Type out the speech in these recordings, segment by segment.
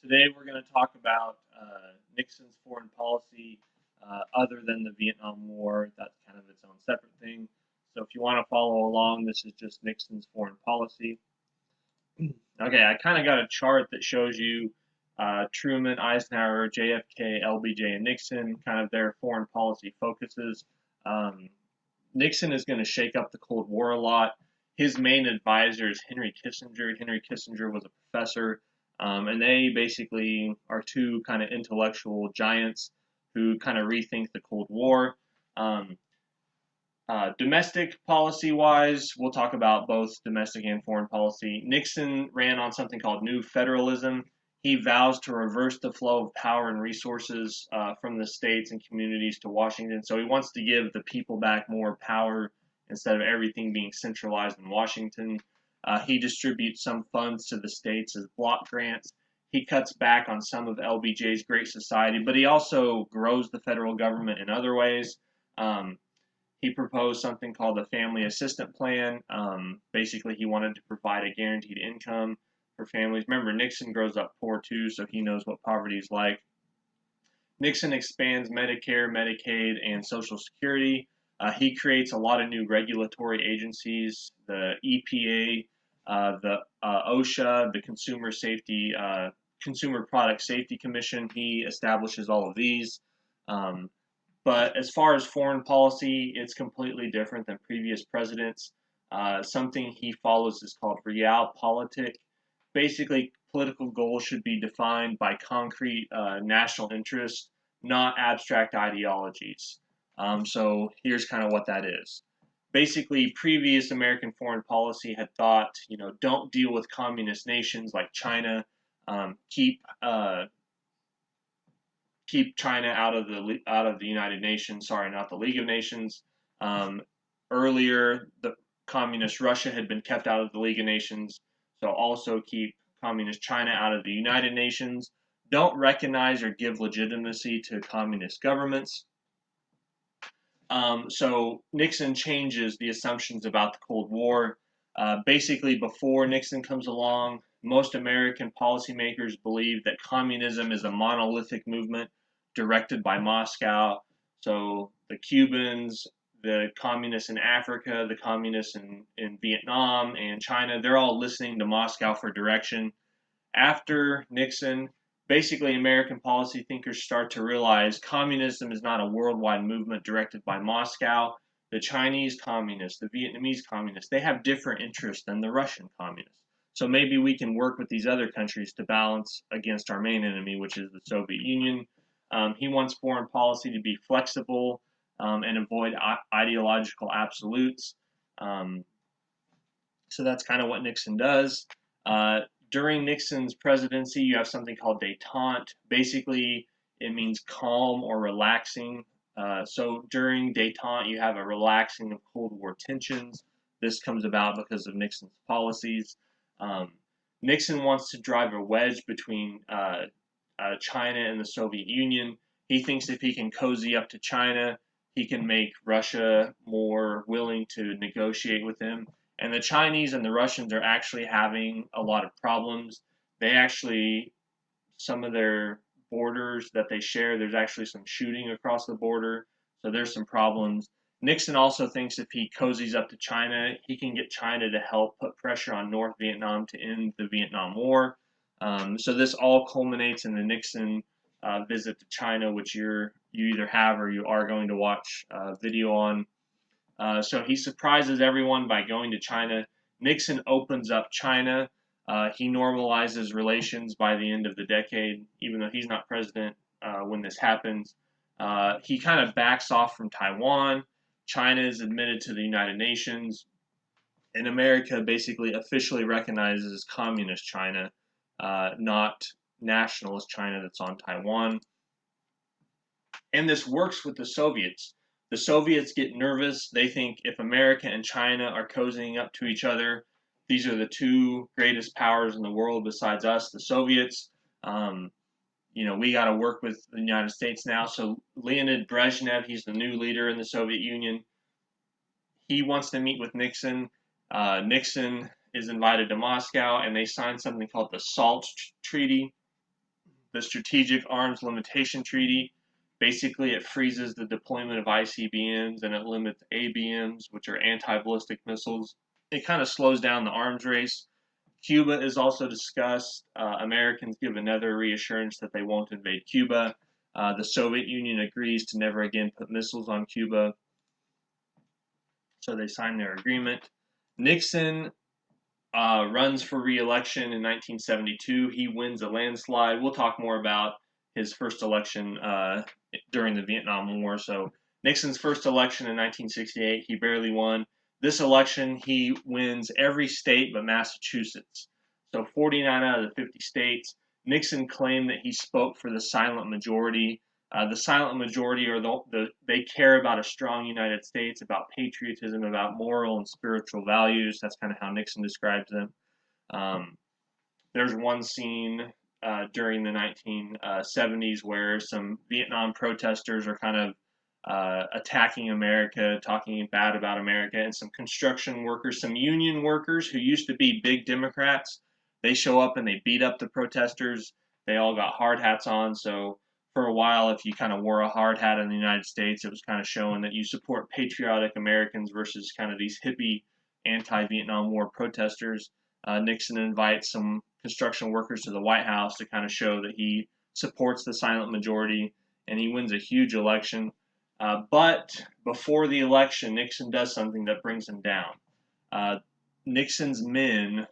Today we're going to talk about Nixon's foreign policy other than the Vietnam War. That's kind of its own separate thing. So if you want to follow along, this is just Nixon's foreign policy. Okay, I kind of got a chart that shows you Truman, Eisenhower, JFK, LBJ, and Nixon, kind of their foreign policy focuses. Um, Nixon is going to shake up the Cold War a lot. His main advisor is Henry Kissinger. Henry Kissinger was a professor, and they basically are two kind of intellectual giants who kind of rethink the Cold War. Um, Domestic policy wise, we'll talk about both domestic and foreign policy. Nixon ran on something called New Federalism. He vows to reverse the flow of power and resources from the states and communities to Washington. So he wants to give the people back more power instead of everything being centralized in Washington. He distributes some funds to the states as block grants. He cuts back on some of LBJ's Great Society, but he also grows the federal government in other ways. Um, he proposed something called the Family Assistant Plan. Basically, he wanted to provide a guaranteed income for families. Remember, Nixon grows up poor too, so he knows what poverty is like. Nixon expands Medicare, Medicaid, and Social Security. He creates a lot of new regulatory agencies, the EPA, the OSHA, the Consumer Product Safety Commission. He establishes all of these. Um, but as far as foreign policy, it's completely different than previous presidents. Something he follows is called realpolitik. Basically, political goals should be defined by concrete national interests, not abstract ideologies. So here's kind of what that is. Basically, previous American foreign policy had thought, don't deal with communist nations like China. Keep China out of the United Nations. Sorry, not the League of Nations. Um, Earlier, the communist Russia had been kept out of the League of Nations, so also keep communist China out of the United Nations. Don't recognize or give legitimacy to communist governments. So Nixon changes the assumptions about the Cold War. Basically, before Nixon comes along, most American policymakers believe that communism is a monolithic movement directed by Moscow. So the Cubans, the communists in Africa, the communists in Vietnam and China, they're all listening to Moscow for direction. After Nixon, basically American policy thinkers start to realize communism is not a worldwide movement directed by Moscow. The Chinese communists, the Vietnamese communists, they have different interests than the Russian communists. So maybe we can work with these other countries to balance against our main enemy, which is the Soviet Union. He wants foreign policy to be flexible and avoid ideological absolutes. Um, so that's kind of what Nixon does. Uh, During Nixon's presidency, you have something called detente. Basically, it means calm or relaxing. So during detente, you have a relaxing of Cold War tensions. This comes about because of Nixon's policies. Um, Nixon wants to drive a wedge between China and the Soviet Union. He thinks if he can cozy up to China, he can make Russia more willing to negotiate with him. And the Chinese and the Russians are actually having a lot of problems. They actually, some of their borders that they share, there's actually some shooting across the border. So there's some problems. Nixon also thinks if he cozies up to China, he can get China to help put pressure on North Vietnam to end the Vietnam War. So this all culminates in the Nixon visit to China, which you either have or you are going to watch a video on. So he surprises everyone by going to China. Nixon opens up China. He normalizes relations by the end of the decade, even though he's not president when this happens. He kind of backs off from Taiwan. China is admitted to the United Nations. And America basically officially recognizes communist China, not nationalist China that's on Taiwan. And this works with the Soviets. The Soviets get nervous. They think if America and China are cozying up to each other, these are the two greatest powers in the world besides us, the Soviets. Um, we got to work with the United States now. So Leonid Brezhnev, he's the new leader in the Soviet Union. He wants to meet with Nixon. Nixon is invited to Moscow, and they sign something called the SALT Treaty. the Strategic Arms Limitation Treaty. Basically, it freezes the deployment of ICBMs and it limits ABMs, which are anti-ballistic missiles. It kind of slows down the arms race. Cuba is also discussed. Americans give another reassurance that they won't invade Cuba. The Soviet Union agrees to never again put missiles on Cuba. So they sign their agreement. Nixon runs for re-election in 1972. He wins a landslide. We'll talk more about his first election during the Vietnam War. So Nixon's first election in 1968, he barely won. This election, he wins every state but Massachusetts. So 49 out of the 50 states. Nixon claimed that he spoke for the silent majority. The silent majority are they care about a strong United States, about patriotism, about moral and spiritual values. That's kind of how Nixon describes them. There's one scene during the 1970s where some Vietnam protesters are kind of attacking America, talking bad about America, and some construction workers, some union workers who used to be big Democrats, they show up and they beat up the protesters. They all got hard hats on, so for a while, if you kind of wore a hard hat in the United States, it was kind of showing that you support patriotic Americans versus kind of these hippie anti-Vietnam War protesters. Nixon invites some construction workers to the White House to kind of show that he supports the silent majority, and he wins a huge election. But before the election, Nixon does something that brings him down. Nixon's men,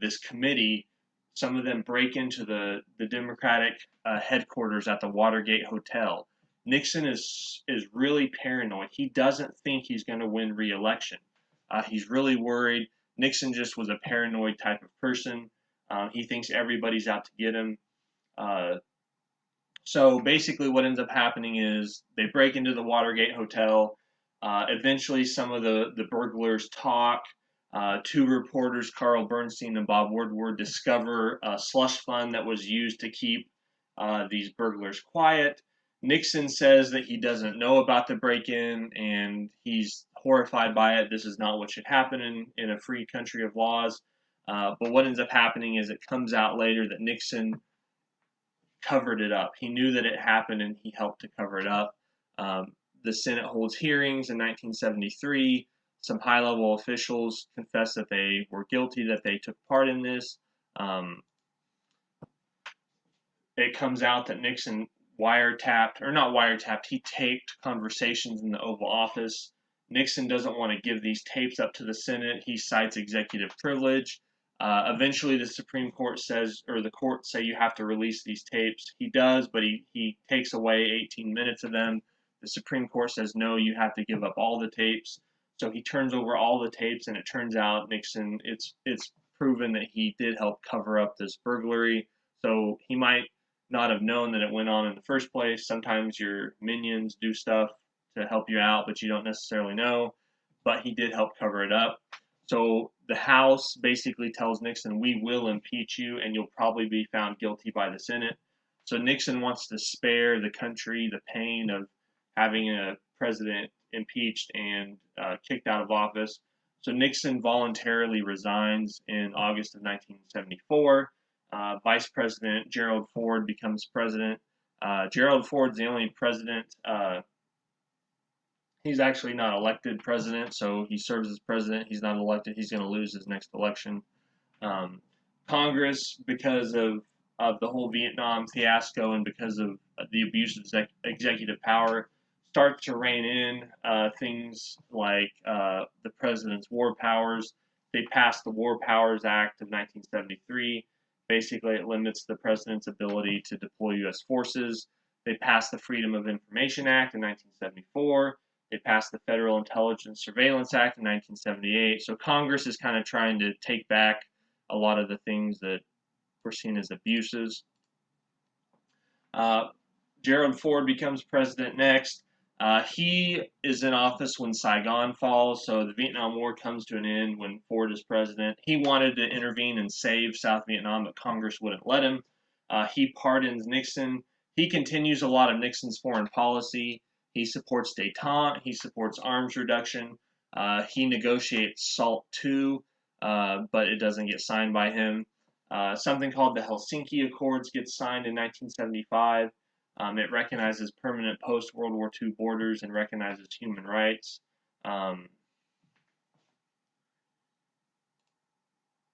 this committee, some of them break into the Democratic headquarters at the Watergate Hotel. Nixon is really paranoid. He doesn't think he's going to win re-election. He's really worried. Nixon just was a paranoid type of person. He thinks everybody's out to get him. So basically what ends up happening is they break into the Watergate Hotel. Eventually some of the burglars talk. Two reporters, Carl Bernstein and Bob Woodward, discover a slush fund that was used to keep these burglars quiet. Nixon says that he doesn't know about the break-in and he's horrified by it. This is not what should happen in a free country of laws. But what ends up happening is it comes out later that Nixon covered it up. He knew that it happened and he helped to cover it up. The Senate holds hearings in 1973. Some high-level officials confess that they were guilty, that they took part in this. It comes out that Nixon wiretapped, or not wiretapped, he taped conversations in the Oval Office. Nixon doesn't want to give these tapes up to the Senate. He cites executive privilege. Eventually, the Supreme Court says, or the courts say you have to release these tapes. He does, but he takes away 18 minutes of them. The Supreme Court says, no, you have to give up all the tapes. So he turns over all the tapes, and it turns out Nixon, it's proven that he did help cover up this burglary. So he might not have known that it went on in the first place. Sometimes your minions do stuff to help you out, but you don't necessarily know. But he did help cover it up. So the House basically tells Nixon, we will impeach you, and you'll probably be found guilty by the Senate. So Nixon wants to spare the country the pain of having a president impeached and kicked out of office. So Nixon voluntarily resigns in August of 1974. Vice President Gerald Ford becomes president. Gerald Ford's the only president. He's actually not elected president, so he serves as president. He's not elected. He's going to lose his next election. Congress, because of the whole Vietnam fiasco and because of the abuse of executive power, starts to rein in things like the president's war powers. They passed the War Powers Act of 1973. Basically, it limits the president's ability to deploy U.S. forces. They passed the Freedom of Information Act in 1974. They passed the Federal Intelligence Surveillance Act in 1978. So Congress is kind of trying to take back a lot of the things that were seen as abuses. Gerald Ford becomes president next. He is in office when Saigon falls, so the Vietnam War comes to an end when Ford is president. He wanted to intervene and save South Vietnam, but Congress wouldn't let him. He pardons Nixon. He continues a lot of Nixon's foreign policy. He supports détente. He supports arms reduction. He negotiates SALT II, but it doesn't get signed by him. Something called the Helsinki Accords gets signed in 1975. It recognizes permanent post-World War II borders and recognizes human rights.